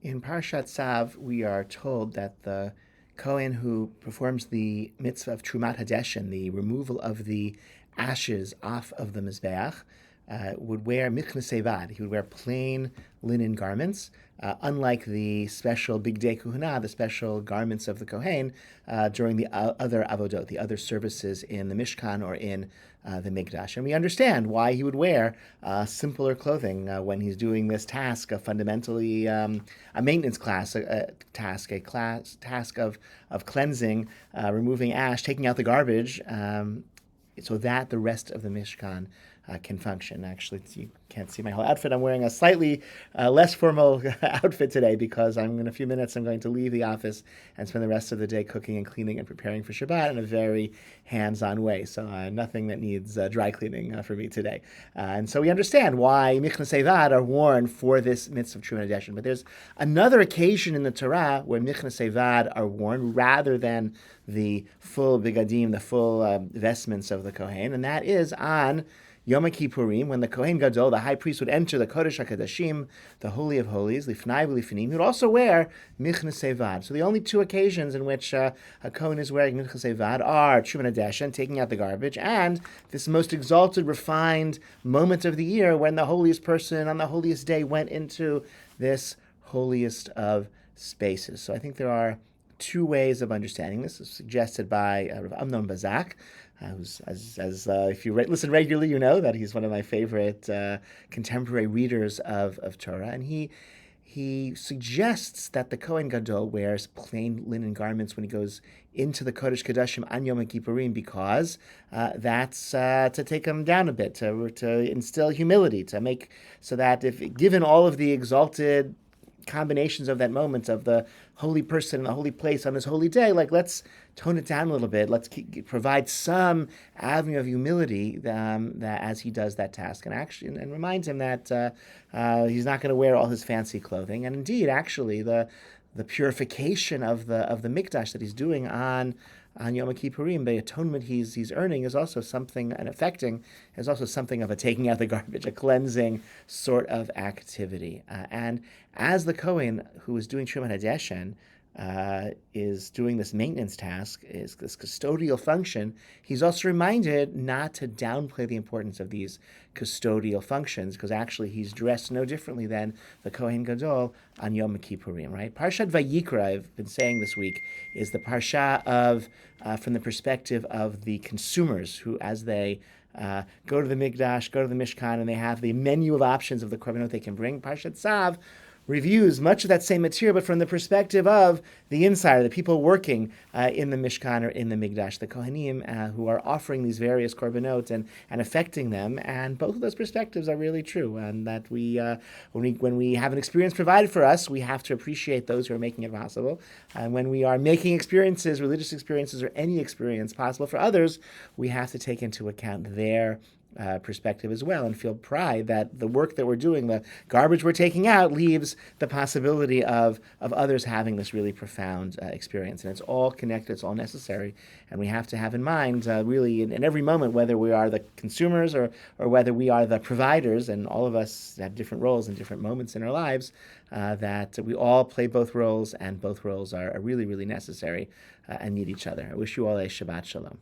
In Parashat Tzav, we are told that the Kohen who performs the mitzvah of Trumat Hadeshin, the removal of the ashes off of the Mizbeach, would wear michnas sevad. He would wear plain linen garments, unlike the special bigdei kuhuna, the special garments of the Kohen during the other avodot, the other services in the Mishkan or in the Mikdash. And we understand why he would wear simpler clothing when he's doing this task of fundamentally a maintenance task of cleansing, removing ash, taking out the garbage, so that the rest of the Mishkan can function. Actually, you can't see my whole outfit. I'm wearing a slightly less formal outfit today because in a few minutes I'm going to leave the office and spend the rest of the day cooking and cleaning and preparing for Shabbat in a very hands-on way. So nothing that needs dry cleaning for me today. And so we understand why michnas sevad are worn for this mitzvah of Trumat Hadeshin. But there's another occasion in the Torah where michnas sevad are worn rather than the full bigadim, the full vestments of the Kohen, and that is on Yom Kippurim, when the Kohen Gadol, the high priest, would enter the Kodesh HaKodashim, the Holy of Holies, Lifnai v'Lifnim. He would also wear michnas sevad. So the only two occasions in which a Kohen is wearing michnas sevad are Trumat Hadeshin, taking out the garbage, and this most exalted, refined moment of the year when the holiest person on the holiest day went into this holiest of spaces. So I think there are two ways of understanding this. It's suggested by Rav Amnon Bazak, who's, if you listen regularly, you know that he's one of my favorite contemporary readers of Torah, and he suggests that the Kohen Gadol wears plain linen garments when he goes into the Kodesh Kodashim on Yom Kippurim because that's to take him down a bit, to instill humility, to make so that if given all of the exalted combinations of that moment of the holy person in the holy place on this holy day, let's tone it down a little bit. Let's provide some avenue of humility that as he does that task, and reminds him that he's not going to wear all his fancy clothing. And indeed, actually, the purification of the mikdash that he's doing on Yom Kippurim, the atonement he's earning is also something, and affecting, is also something of a taking out the garbage, a cleansing sort of activity. And as the Kohen who is doing Trumat Hadeshin is doing this maintenance task, is this custodial function, he's also reminded not to downplay the importance of these custodial functions, because actually he's dressed no differently than the Kohen Gadol on Yom Kippurim, right? Parashat Vayikra, I've been saying this week, is the parsha of, from the perspective of the consumers who, as they go to the Mikdash, go to the Mishkan, and they have the menu of options of the korbanot they can bring. Parashat Tzav reviews much of that same material, but from the perspective of the insider, the people working in the Mishkan or in the Mikdash, the Kohanim who are offering these various korbanot and affecting them. And both of those perspectives are really true. And that when we have an experience provided for us, we have to appreciate those who are making it possible. And when we are making experiences, religious experiences, or any experience possible for others, we have to take into account their perspective as well, and feel pride that the work that we're doing, the garbage we're taking out, leaves the possibility of others having this really profound experience. And it's all connected, it's all necessary, and we have to have in mind really in every moment, whether we are the consumers or whether we are the providers, and all of us have different roles and different moments in our lives, that we all play both roles, and both roles are really, really necessary and need each other. I wish you all a Shabbat Shalom.